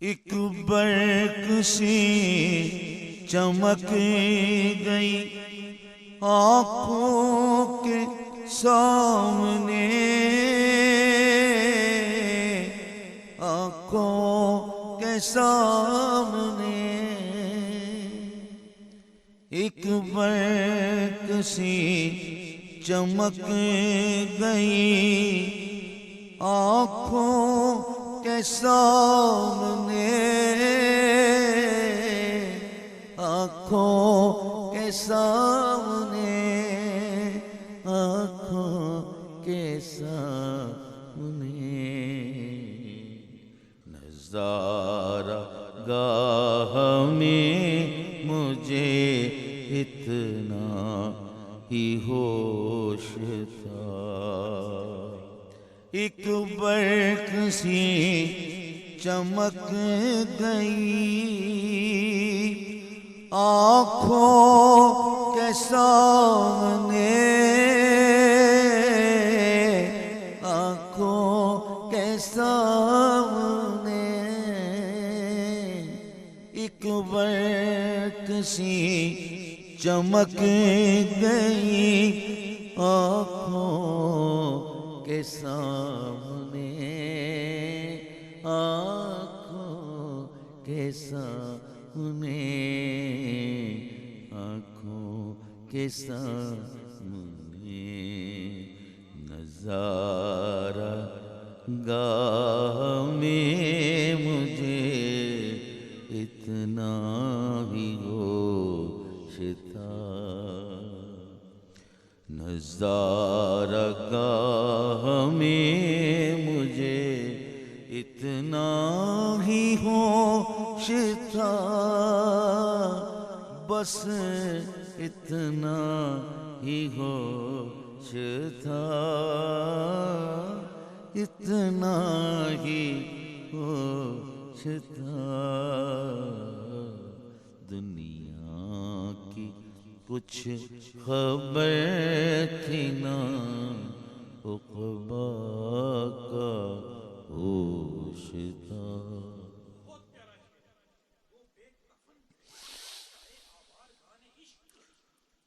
ایک برق سی چمک گئی آنکھوں کے سامنے، آنکھوں کے سامنے ایک برق سی چمک گئی آنکھوں کے سامنے، آنکھوں کے سامنے، آنکھوں کے سامنے نظارہ گاہ میں مجھے اتنا ہی ہوش تھا، ایک برق سی چمک گئی آنکھوں کے سامنے، آنکھوں کے سامنے ایک برق سی چمک گئی آنکھوں کے سامنے، آنکھوں کے سامنے، آنکھوں کے سامنے نظارہ گاہ میں مجھے اتنا ہی ہوش تھا، نظارہ گاہ میں مجھے اتنا ہی ہوش تھا، بس اتنا ہی ہوش تھا، اتنا ہی ہوش تھا، دنیا کی کچھ خبر تھی نہ